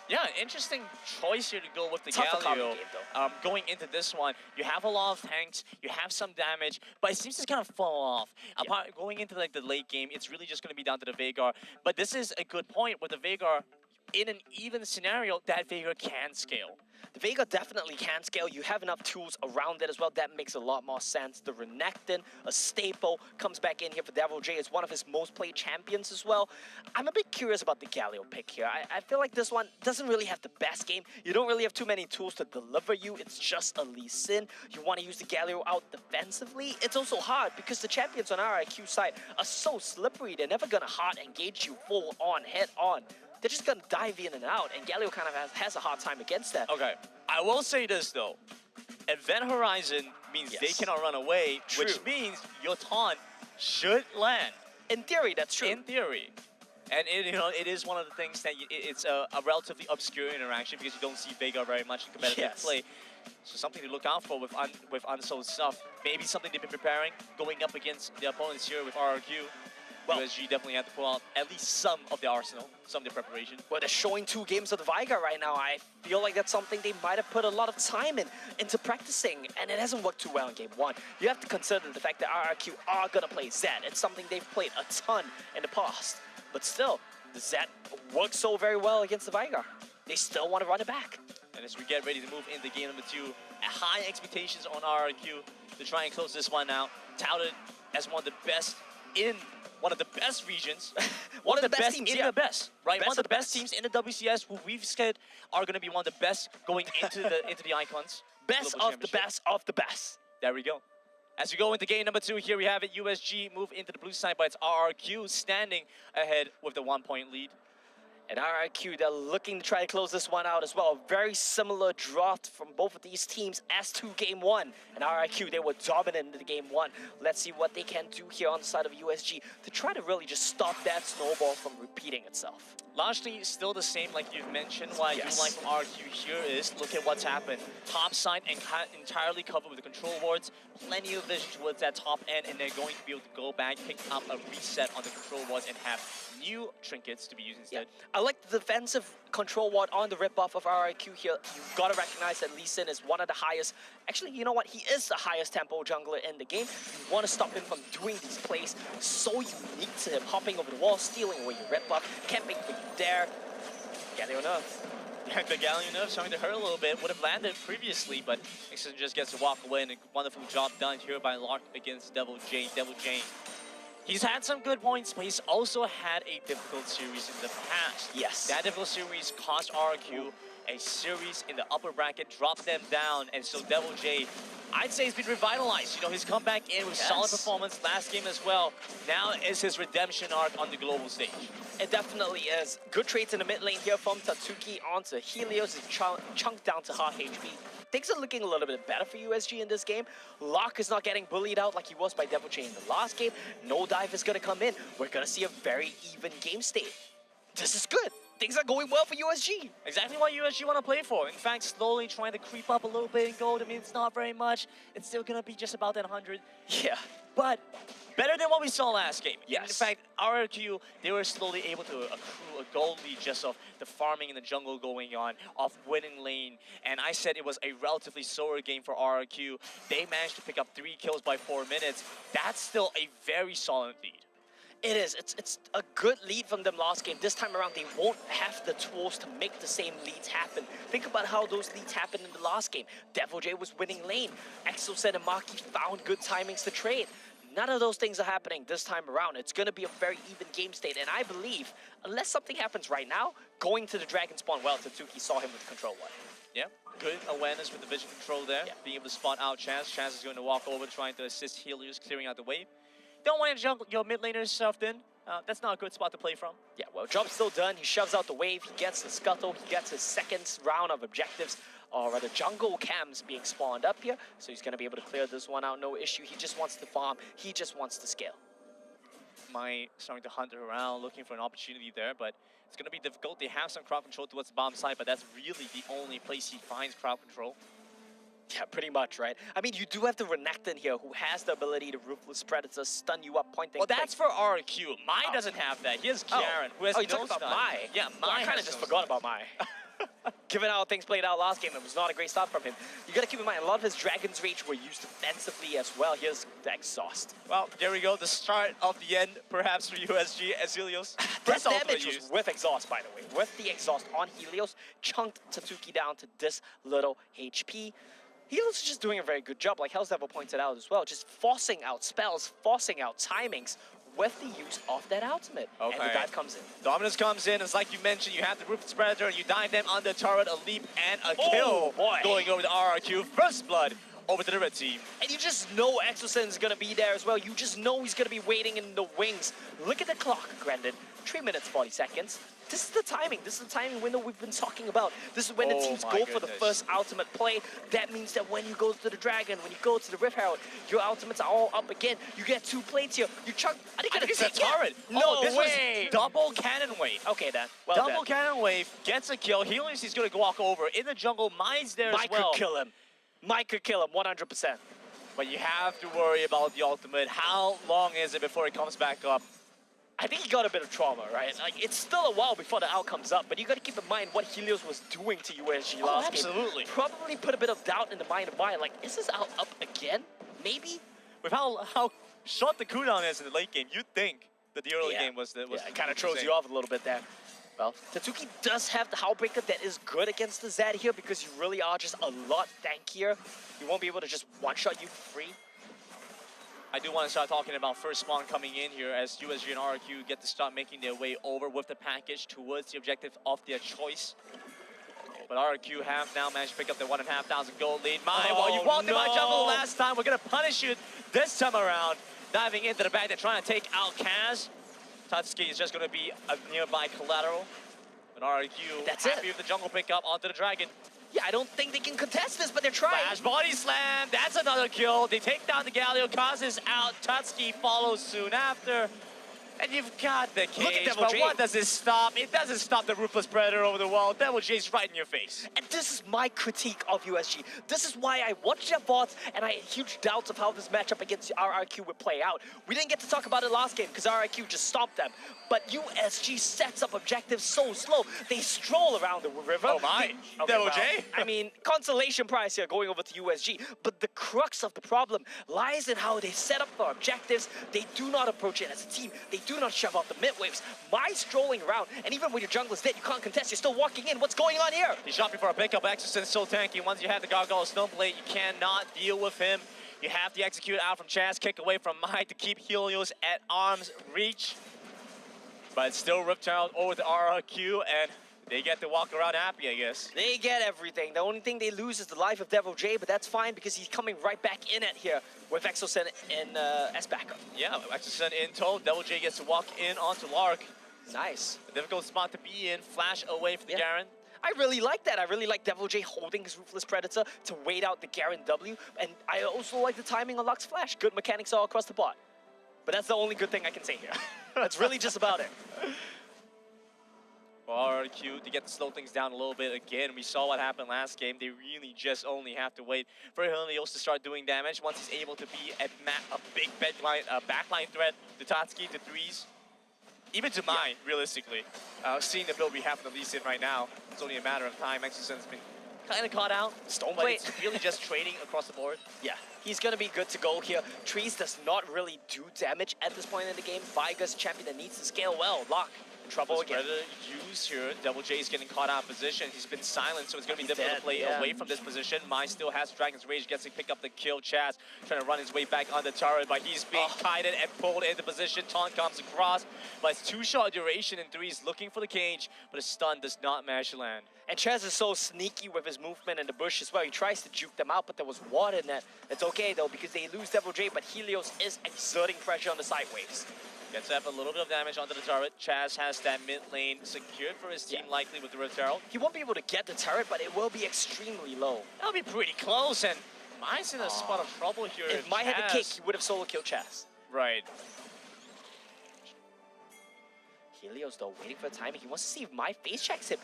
Yeah, interesting choice here to go with the Tougher Galio. game, though. Going into this one, you have a lot of tanks, you have some damage, but it seems to kind of fall off. Apart, going into like the late game, it's really just going to be down to the Veigar. But this is a good point with the Veigar. In an even scenario, that Veigar can scale. The Veigar definitely can scale. You have enough tools around it as well. That makes a lot more sense. The Renekton, a staple, comes back in here for Devil J. It's one of his most played champions as well. I'm a bit curious about the Galio pick here. I feel like this one doesn't really have the best game. You don't really have too many tools to deliver you. It's just a Lee Sin. You want to use the Galio out defensively. It's also hard because the champions on RRQ side are so slippery. They're never going to hard engage you full on, head on. They're just going to dive in and out, and Galio kind of has a hard time against that. Okay, I will say this though. Event Horizon means they cannot run away, which means your taunt should land. In theory, that's true. In theory. And it is one of the things that it's a relatively obscure interaction because you don't see Veigar very much in competitive play. So something to look out for with unsold stuff. Maybe something they've been preparing, going up against the opponents here with RRQ. Well, USG definitely had to pull out at least some of the arsenal, some of the preparation. Well, they're showing 2 games of the Veigar right now. I feel like that's something they might have put a lot of time into practicing, and it hasn't worked too well in game 1. You have to consider the fact that RRQ are going to play Zed. It's something they've played a ton in the past. But still, the Zed works so very well against the Veigar. They still want to run it back. And as we get ready to move into game number 2, high expectations on RRQ to try and close this one out. Touted as one of the best in one of the best regions, one of the best teams in the best, right? One of the best teams in the WCS, who we've said are going to be one of the best going into the Icons. Best of the best of the best. There we go. As we go into game number 2, here we have it. USG move into the blue side, but it's RRQ standing ahead with the 1-point lead. And RRQ, they're looking to try to close this one out as well. A very similar draft from both of these teams as to game 1. And RRQ, they were dominant in the game 1. Let's see what they can do here on the side of USG to try to really just stop that snowball from repeating itself. Largely still the same, like you've mentioned. What I do like from RRQ here is look at what's happened. Top side and entirely covered with the control wards. Plenty of vision towards that top end, and they're going to be able to go back, pick up a reset on the control wards, and have new trinkets to be used instead. I like the defensive control ward on the rip-off of RRQ here. You've got to recognize that Lee Sin is one of the highest, actually, you know what, he is the highest tempo jungler in the game. You want to stop him from doing these plays so unique to him, hopping over the wall, stealing away your rip-off, camping for you there. Galio nerf. Yeah, the Galio nerf starting to hurt a little bit. Would have landed previously, but Nixon just gets to walk away, and a wonderful job done here by Lark against Devil J. Devil J. He's had some good points, but he's also had a difficult series in the past. Yes. That difficult series cost RRQ a series in the upper bracket, dropped them down, and so Devil J, I'd say he's been revitalized. You know, he's come back in with solid performance last game as well. Now is his redemption arc on the global stage. It definitely is. Good trades in the mid lane here from Tatsuki onto Helios, is chunked down to half HP. Things are looking a little bit better for USG in this game. Locke is not getting bullied out like he was by Devil J in the last game. No dive is going to come in. We're going to see a very even game state. This is good. Things are going well for USG. Exactly what USG want to play for. In fact, slowly trying to creep up a little bit in gold. I mean, it's not very much. It's still going to be just about that 100. Yeah. But better than what we saw last game. Yes. In fact, RRQ, they were slowly able to accrue a gold lead just of the farming in the jungle going on, of winning lane. And I said it was a relatively slower game for RRQ. They managed to pick up 3 kills by 4 minutes. That's still a very solid lead. It is. It's a good lead from them last game. This time around, they won't have the tools to make the same leads happen. Think about how those leads happened in the last game. Devil J was winning lane. Exocet and Maki found good timings to trade. None of those things are happening this time around. It's going to be a very even game state. And I believe, unless something happens right now, going to the Dragon Spawn, well, Tatsuki saw him with the control one. Yeah, good awareness with the vision control there. Yeah. Being able to spot out Chaz. Chaz is going to walk over, trying to assist Helios, clearing out the wave. Don't want to jump your mid laner stuff in. That's not a good spot to play from. Yeah, well, job's still done. He shoves out the wave. He gets the scuttle. He gets his second round of objectives. Or rather, jungle cams being spawned up here. So he's going to be able to clear this one out, no issue. He just wants to farm. He just wants to scale. Starting to hunt around, looking for an opportunity there, but it's going to be difficult. They have some crowd control towards the bottom side, but that's really the only place he finds crowd control. Yeah, pretty much, right? I mean, you do have the Renekton here, who has the ability to Ruthless Predator, stun you up, point Well, that's for RRQ. Mai doesn't have that. He has Garen, who has no stun. Mai? Yeah, Mai I kind of just forgot about Mai. Given how things played out last game, it was not a great start from him. You gotta keep in mind, a lot of his Dragon's Rage were used defensively as well. Here's the Exhaust. Well, there we go. The start of the end, perhaps, for USG as Helios. That damage was with Exhaust, by the way. With the Exhaust on Helios, chunked Tatsuki down to this little HP. Helios is just doing a very good job, like Hell's Devil pointed out as well, just forcing out spells, forcing out timings with the use of that ultimate. Okay. And the dive comes in. Dominance comes in. It's like you mentioned, you have the Ruthless Predator, and you dive them on the turret, a leap and a kill. Boy. Going over the RRQ. First blood over to the red team. And you just know Exosen's gonna be there as well. You just know he's gonna be waiting in the wings. Look at the clock, Grandin. 3 minutes, 40 seconds. This is the timing. This is the timing window we've been talking about. This is when the teams go for the first ultimate play. That means that when you go to the Dragon, when you go to the Rift Herald, your ultimates are all up again. You get 2 plates here. You chunk. I think it's a turret. No this way. Was double cannon wave. Okay, then. Well double done. cannon wave gets a kill. Helios is going to walk over. In the jungle, Mine's there Mike as well. could kill him. Mike could kill him 100%. But you have to worry about the ultimate. How long is it before it comes back up? I think he got a bit of trauma, right? Like, it's still a while before the out comes up, but you got to keep in mind what Helios was doing to USG last game. Absolutely. Probably put a bit of doubt in the mind of Mine. Like, is this out up again? Maybe? With how short the cooldown is in the late game, you'd think that the early game was it kind of throws you off a little bit there. Well, Tatsuki does have the Howlbreaker that is good against the Zed here because you really are just a lot tankier. You won't be able to just one-shot you free. I do want to start talking about first spawn coming in here as USG and RRQ get to start making their way over with the package towards the objective of their choice. But RRQ have now managed to pick up the 1,500 gold lead. Well, you walked in my jungle last time. We're going to punish you this time around. Diving into the back, they're trying to take out Kaz. Tatsuki is just going to be a nearby collateral. But RRQ happy with the jungle pickup onto the Dragon. Yeah, I don't think they can contest this, but they're trying. Flash body slam, that's another kill. They take down the Galio, Kaz is out. Tatsuki follows soon after. And you've got the cage, but what does it stop? It doesn't stop the Ruthless Predator over the wall. Devil J's right in your face. And this is my critique of USG. This is why I watched their bots, and I had huge doubts of how this matchup against RRQ would play out. We didn't get to talk about it last game because RRQ just stopped them. But USG sets up objectives so slow. They stroll around the river. Oh my, Devil J? I mean, consolation prize here going over to USG. But the crux of the problem lies in how they set up their objectives. They do not approach it as a team. They do not shove out the mid waves. My strolling around, and even when your jungler's dead, you can't contest. You're still walking in. What's going on here? He's shopping for a pickup. Exosen's so tanky. Once you have the Gargoyle Stoneblade, you cannot deal with him. You have to execute out from Chaz, kick away from Mai to keep Helios at arm's reach. But it's still ripped out over to RRQ, and they get to walk around happy, I guess. They get everything. The only thing they lose is the life of Devil J, but that's fine because he's coming right back in it here with Exosen and S backup. Yeah, Exosen in tow. Devil J gets to walk in onto Lark. Nice. A difficult spot to be in. Flash away from the Garen. I really like that. I really like Devil J holding his Ruthless Predator to wait out the Garen W. And I also like the timing on Lux Flash. Good mechanics all across the board. But that's the only good thing I can say here. That's really just about it. For RRQ to get to slow things down a little bit again. We saw what happened last game. They really just only have to wait for Helios to start doing damage. Once he's able to be a big backline threat to Tatsuki, to threes. Even to mine, realistically. Seeing the build we have from the Lee Sin right now, it's only a matter of time. Exosen's been kind of caught out. But it's really just trading across the board. Yeah, he's going to be good to go here. Trees does not really do damage at this point in the game. Viga's champion that needs to scale well. Lock. Trouble again. Use here. Devil J is getting caught out of position. He's been silent, so it's going to be difficult to play away from this position. Mai still has Dragon's Rage, gets to pick up the kill. Chaz trying to run his way back on the turret, but he's being kited and pulled into position. Taunt comes across, but it's too short duration and threes looking for the cage, but a stun does not manage to land. And Chaz is so sneaky with his movement in the bush as well. He tries to juke them out, but there was water in that. It's okay though, because they lose Devil J, but Helios is exerting pressure on the side waves. Gets up a little bit of damage onto the turret. Chaz has that mid lane secured for his team, likely with the Rift Herald. He won't be able to get the turret, but it will be extremely low. That'll be pretty close, and Mai's in a spot of trouble here. If Mai had the kick, he would have solo killed Chaz. Right. Helios, though, waiting for the timing. He wants to see if Mai face checks him.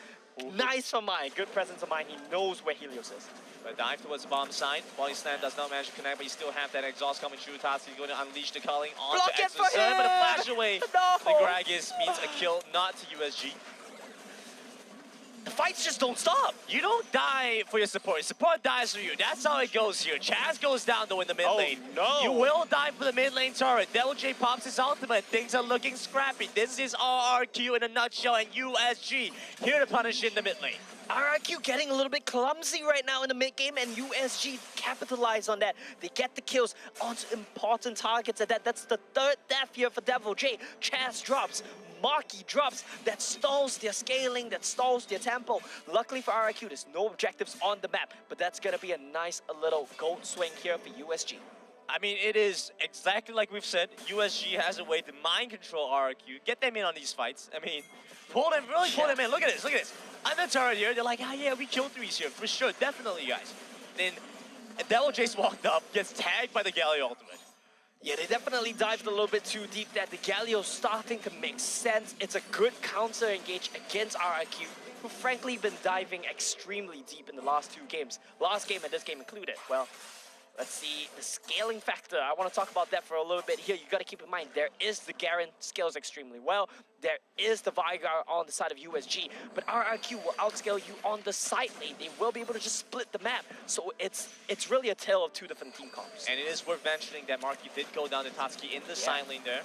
Nice for Mai. Good presence of mind. He knows where Helios is. A dive towards the bomb side. Body slam does not manage to connect, but you still have that exhaust coming through. Tatsuki going to unleash the culling onto Exosen, but a flash away. No. The Gragas means a kill, not to USG. the fights just don't stop. You don't die for your support. Your support dies for you. That's how it goes here. Chaz goes down though in the mid lane. No. You will die for the mid lane turret. Devil J pops his ultimate. Things are looking scrappy. This is RRQ in a nutshell, and USG here to punish in the mid lane. RRQ getting a little bit clumsy right now in the mid game, and USG capitalize on that. They get the kills onto important targets, and that's the third death here for Devil J. Chaz drops. Maki drops. That stalls their scaling, that stalls their tempo. Luckily for RRQ, there's no objectives on the map, but that's gonna be a nice little gold swing here for USG. I mean, it is exactly like we've said. USG has a way to mind control RRQ, get them in on these fights. I mean, pull them in. Look at this, look at this. On the turret here, they're like, ah, yeah, we killed threes here, for sure, definitely, guys. Then Devil J's walked up, gets tagged by the Galio ultimate. Yeah, they definitely dived a little bit too deep. That the Galio's starting to make sense. It's a good counter engage against RRQ, who frankly been diving extremely deep in the last two games. Last game and this game included. Well, let's see the scaling factor. I want to talk about that for a little bit here. You got to keep in mind, there is the Garen scales extremely well. There is the Vigar on the side of USG, but RRQ will outscale you on the side lane. They will be able to just split the map. So it's really a tale of two different team comps. And it is worth mentioning that Marky did go down to Tatsuki in the side lane there.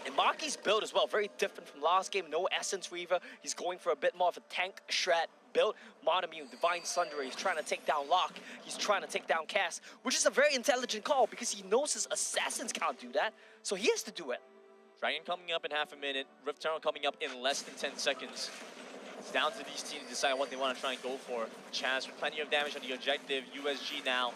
And Maki's build as well, very different from last game. No Essence Reaver. He's going for a bit more of a tank shred build. Monomune, Divine Sunderer, he's trying to take down Locke. He's trying to take down Cass, which is a very intelligent call because he knows his assassins can't do that. So he has to do it. Dragon coming up in half a minute. Rift Tunnel coming up in less than 10 seconds. It's down to these teams to decide what they want to try and go for. Chaz with plenty of damage on the objective. USG now.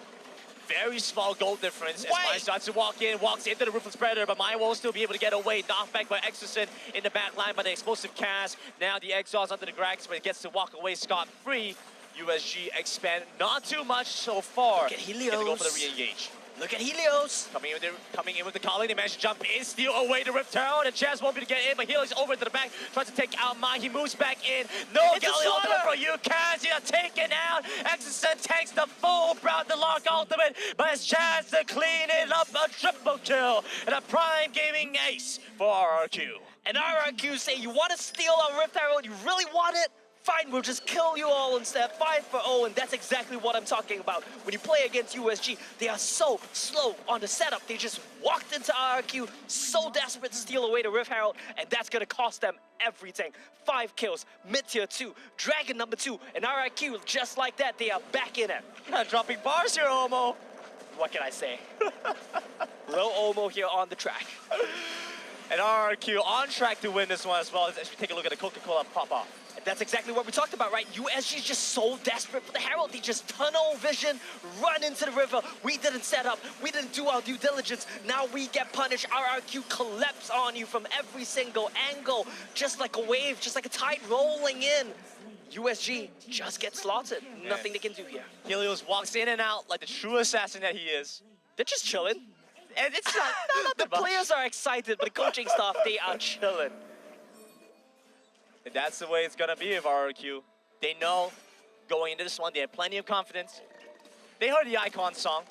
Very small goal difference as Mai starts to walk in, walks into the Ruthless Predator, but Mai won't still be able to get away. Knocked back by Exorcist in the back line by the explosive cast. Now the exhaust onto the Grax, but it gets to walk away scot-free. USG expand not too much so far. Look at Helios. Get to go for the re-engage. Look at Helios. Coming in with the calling. They managed to jump in, steal away the Rift Tower, and Chaz won't be able to get in, but Helios over to the back, tries to take out Mai. He moves back in. No Galio ultimate for you, Kaz. He got taken out. Exorcist takes the full Proud to Lock ultimate, but it's Chaz to clean it up. A triple kill and a prime gaming ace for RRQ. And RRQ say, you want to steal our Rift Arrow? You really want it? Fine, we'll just kill you all instead. 5-0, and that's exactly what I'm talking about. When you play against USG, they are so slow on the setup. They just walked into RRQ, so desperate to steal away the Rift Herald, and that's gonna cost them everything. 5 kills, mid-tier 2, Dragon number 2, and RRQ, just like that, they are back in it. Not dropping bars here, Omo. What can I say? Low Omo here on the track. And RRQ on track to win this one as well, as we take a look at the Coca-Cola pop-off. That's exactly what we talked about, right? USG is just so desperate for the Herald. They just tunnel vision, run into the river. We didn't set up. We didn't do our due diligence. Now we get punished. RRQ collapse on you from every single angle, just like a wave, just like a tide rolling in. USG just gets slaughtered. Yeah. Nothing they can do here. Helios walks in and out like the true assassin that he is. They're just chilling. And it's not the players are excited, but the coaching staff, they are chilling. And that's the way it's gonna be with RRQ. They know going into this one, they have plenty of confidence. They heard the Icon song.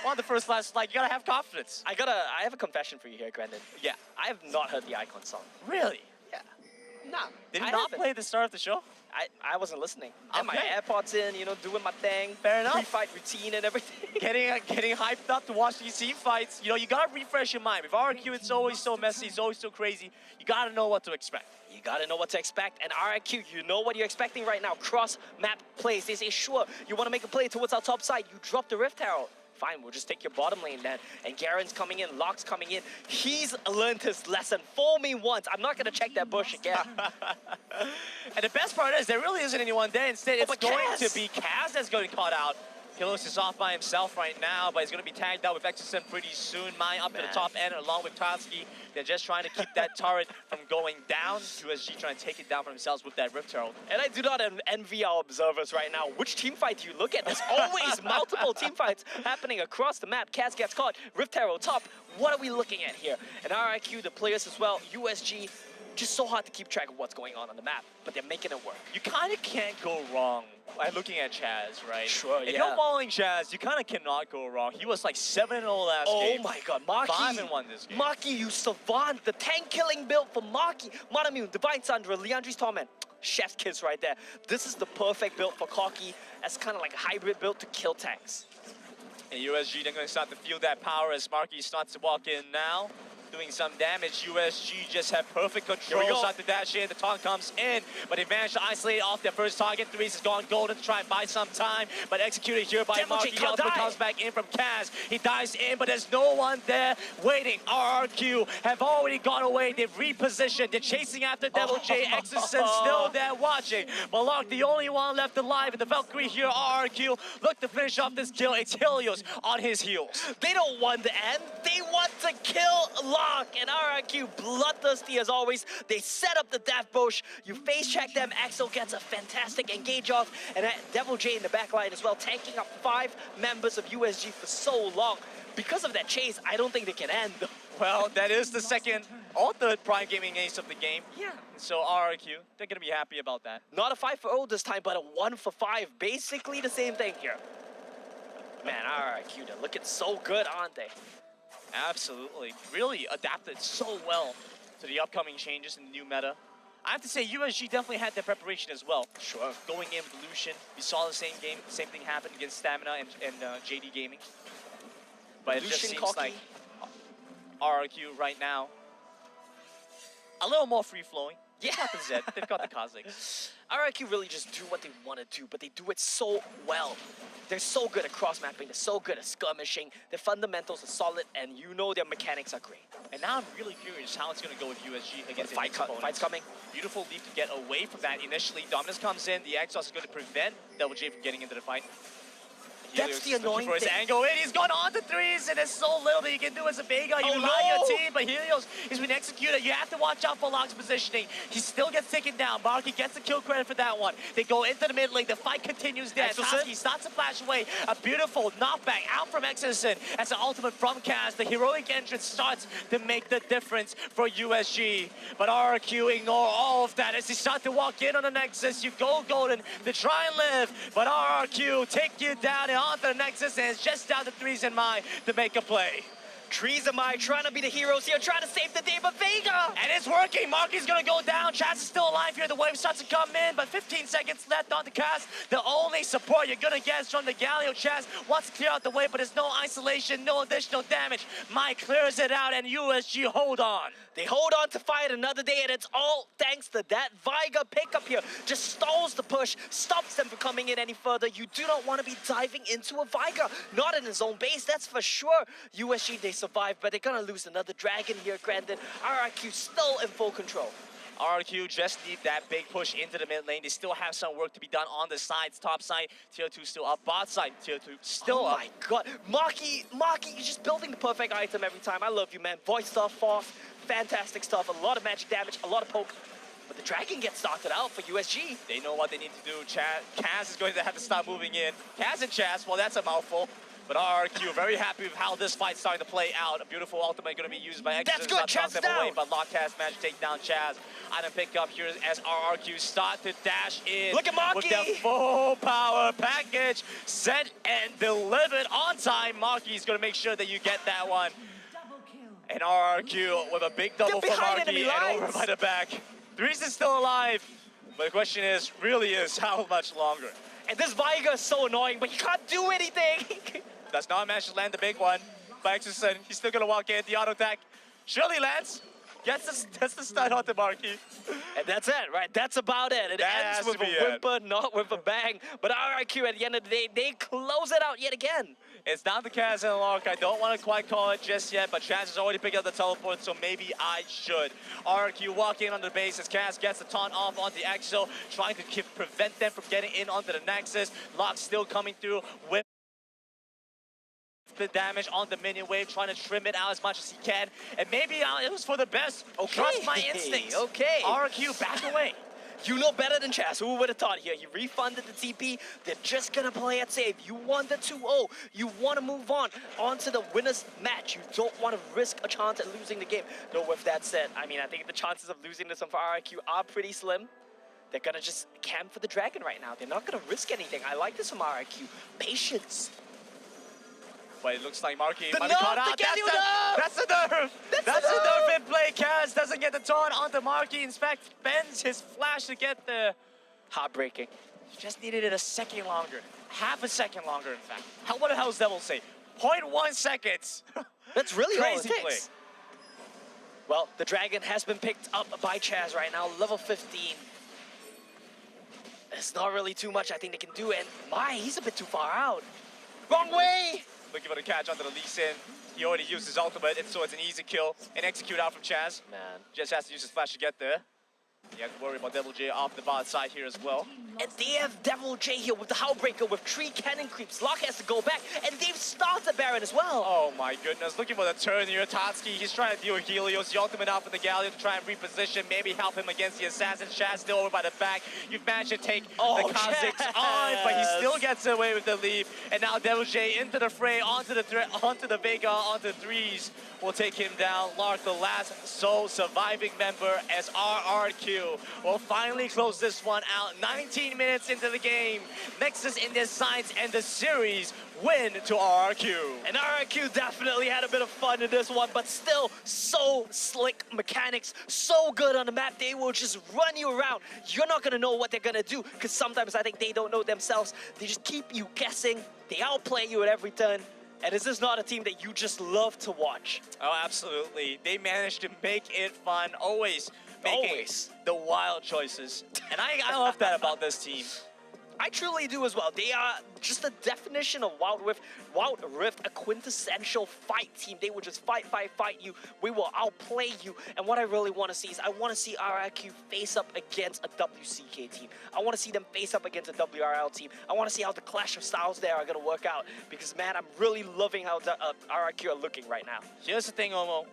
One of the first last, like, you gotta have confidence. I have a confession for you here, Grandin. Yeah. I have not heard the Icon song. Really? Yeah. Nah. Did it not play at the start of the show? I wasn't listening. I had my AirPods in, you know, doing my thing. Fair enough. Pre-fight routine and everything. Getting hyped up to watch these team fights. You know, you gotta refresh your mind. With RRQ, it's always so messy, it's always so crazy. You gotta know what to expect. You gotta know what to expect, and RRQ, you know what you're expecting right now. Cross-map plays. They say, sure, you wanna make a play towards our top side, you drop the Rift Herald. Fine, we'll just take your bottom lane then. And Garen's coming in, Locke's coming in. He's learned his lesson. Fool me once. I'm not gonna check that bush again. And the best part is, there really isn't anyone there. Instead, it's going to be Kaz that's going caught out. Helios is off by himself right now, but he's going to be tagged out with Exorcist pretty soon. Mai up to the top end along with Tatsuki. They're just trying to keep that turret from going down. USG trying to take it down for themselves with that Rift Herald. And I do not envy our observers right now. Which team fight do you look at? There's always multiple team fights happening across the map. Kaz gets caught, Rift Herald top. What are we looking at here? And RRQ, the players as well, USG, just so hard to keep track of what's going on the map, but they're making it work. You kind of can't go wrong by looking at Chaz, right? Sure, If you're following Chaz, you kind of cannot go wrong. He was like 7-0 last game. Oh my god, Maki. 5-1 this game. Maki, you savant. The tank killing build for Maki. Monomune, Divine Sunderer, Leandri's Torment. chef's kiss right there. This is the perfect build for Corki as kind of like a hybrid build to kill tanks. And USG, they're going to start to feel that power as Marky starts to walk in now, doing some damage. USG just have perfect control, start to dash in, the taunt comes in, but they managed to isolate off their first target. Threes has gone golden to try and buy some time, but executed here by Marky. The ultimate comes back in from Kaz. He dives in, but there's no one there waiting. RRQ have already gone away. They've repositioned. They're chasing after Devil J. Exorcist still there watching. Malak, the only one left alive, and the Valkyrie here, RRQ, look to finish off this kill. It's Helios on his heels. They don't want the end. They want to kill Locke, and RRQ bloodthirsty as always. They set up the Death Bush. You face check them. Axel gets a fantastic engage off, and Devil J in the back line as well, tanking up 5 members of USG for so long. Because of that chase, I don't think they can end. Well, that is the second or third Prime Gaming ace of the game. Yeah. So RRQ, they're going to be happy about that. Not a 5-for-0 this time, but a 1-for-5. Basically the same thing here. Man, RRQ, they're looking so good, aren't they? Absolutely. Really adapted so well to the upcoming changes in the new meta. I have to say, USG definitely had their preparation as well. Sure. Going in with Lucian, we saw the same thing happen against Stamina and JD Gaming. But it just seems like RRQ right now, a little more free-flowing. Yeah. They've got the Zed, they've got the Kha'Zix. RRQ really just do what they want to do, but they do it so well. They're so good at cross-mapping, they're so good at skirmishing, their fundamentals are solid, and you know their mechanics are great. And now I'm really curious how it's going to go with USG against Fight's coming. Beautiful leap to get away from that. Initially, Dominus comes in, the Exhaust is going to prevent Devil J from getting into the fight. That's the annoying for his thing. angle in. He's gone on to threes, and there's so little that you can do as a Vega. You rely on your team, but Helios has been executed. You have to watch out for Locke's positioning. He still gets taken down. Marky gets the kill credit for that one. They go into the mid lane. The fight continues there. Toski starts to flash away. A beautiful knockback out from Exorcist as an ultimate from Kaz. The heroic entrance starts to make the difference for USG. But RRQ ignore all of that as they start to walk in on the Nexus. You go golden to try and live, but RRQ take you down and onto the Nexus, and it's just down to 3s and my to make a play. Trees am I trying to be the heroes here, trying to save the day, but Vega! And it's working. Marky's gonna go down. Chaz is still alive here. The wave starts to come in, but 15 seconds left on the cast. The only support you're gonna get is from the Galio. Chaz wants to clear out the wave, but there's no isolation, no additional damage. Mike clears it out, and USG hold on. They hold on to fight another day, and it's all thanks to that Veiga pickup here. Just stalls the push, stops them from coming in any further. You do not want to be diving into a Veiga. Not in his own base, that's for sure. USG, they survive, but they're gonna lose another dragon here, granted. RRQ still in full control. RRQ just need that big push into the mid lane. They still have some work to be done on the sides. Top side, tier 2 still up. Bot side, tier 2 still up. Oh my god. Marky, you're just building the perfect item every time. I love you, man. Voice stuff, Force, fantastic stuff. A lot of magic damage, a lot of poke. But the dragon gets started out for USG. They know what they need to do. Kaz is going to have to start moving in. Kaz and Chaz, well, that's a mouthful. But RRQ very happy with how this fight's starting to play out. A beautiful ultimate going to be used by Exodus. That's good, Chaz down. Away, but Locke has managed to take down Chaz. Item pick up here as RRQ start to dash in. Look at Marky! With their full power package sent and delivered on time. Marky's going to make sure that you get that one. And RRQ with a big double for Marky and over by the back. Threes is still alive. But the question really is how much longer? And this Veiga is so annoying, but he can't do anything. Does not manage to land the big one. By Exorcist, he's still gonna walk in. The auto attack surely lands. Gets the stun on the Marky. And that's it, right? That's about it. It ends with a whimper, not with a bang. But RRQ at the end of the day, they close it out yet again. It's down to Kaz and Locke. I don't want to quite call it just yet, but Chaz has already picked up the teleport, so maybe I should. RRQ walk in on the base as Kaz gets the taunt off on the Exo, trying to prevent them from getting in onto the Nexus. Locke still coming through with the damage on the minion wave, trying to trim it out as much as he can. And maybe it was for the best. Okay. Trust my instincts. Okay. RRQ, back away. You know better than Chaz. Who would have thought here? He refunded the TP. They're just going to play it safe. You won the 2-0. You want to move on to the winner's match. You don't want to risk a chance at losing the game. Though with that said, I mean, I think the chances of losing this one for RRQ are pretty slim. They're going to just camp for the dragon right now. They're not going to risk anything. I like this from RRQ. Patience. But it looks like Marky The might be caught nerf, out. the Galio nerf! That's the nerf! That's the nerf in play. Kaz doesn't get the taunt onto Marky. In fact, bends his flash to get there. Heartbreaking. You just needed it a second longer. Half a second longer, in fact. What the hell does Devil say? 0.1 seconds. That's really crazy all it play. takes. Well, the Dragon has been picked up by Chaz right now, level 15. It's not really too much I think they can do, and he's a bit too far out. Wrong way! Looking for the catch onto the Lee Sin. He already used his ultimate, and so it's an easy kill and execute out from Chaz. Man. Just has to use his flash to get there. You have to worry about Devil J off the bot side here as well. And they have Devil J here with the Howlbreaker with 3 cannon creeps. Locke has to go back, and they've started Baron as well. Oh my goodness, looking for the turn here. Tatsuki, he's trying to deal with Helios. The ultimate out for the Galio to try and reposition, maybe help him against the Assassin. Shaz still over by the back. You've managed to take the Kazakhs on, but he still gets away with the lead. And now Devil J into the fray, onto the Vega, onto threes. Will take him down. Lark, the last sole surviving member as RRQ will finally close this one out. 19 minutes into the game. Nexus in their sights and the series win to RRQ. And RRQ definitely had a bit of fun in this one, but still so slick mechanics, so good on the map. They will just run you around. You're not going to know what they're going to do, because sometimes I think they don't know themselves. They just keep you guessing. They outplay you at every turn. And this is not a team that you just love to watch. Oh, absolutely. They managed to make it fun, always making the wild choices. And I love that about this team. I truly do as well. They are just the definition of Wild Rift, a quintessential fight team. They will just fight you. We will outplay you. And what I really want to see is I want to see RRQ face up against a WCK team. I want to see them face up against a WRL team. I want to see how the clash of styles there are going to work out. Because, man, I'm really loving how the RRQ are looking right now. Here's the thing, Omo.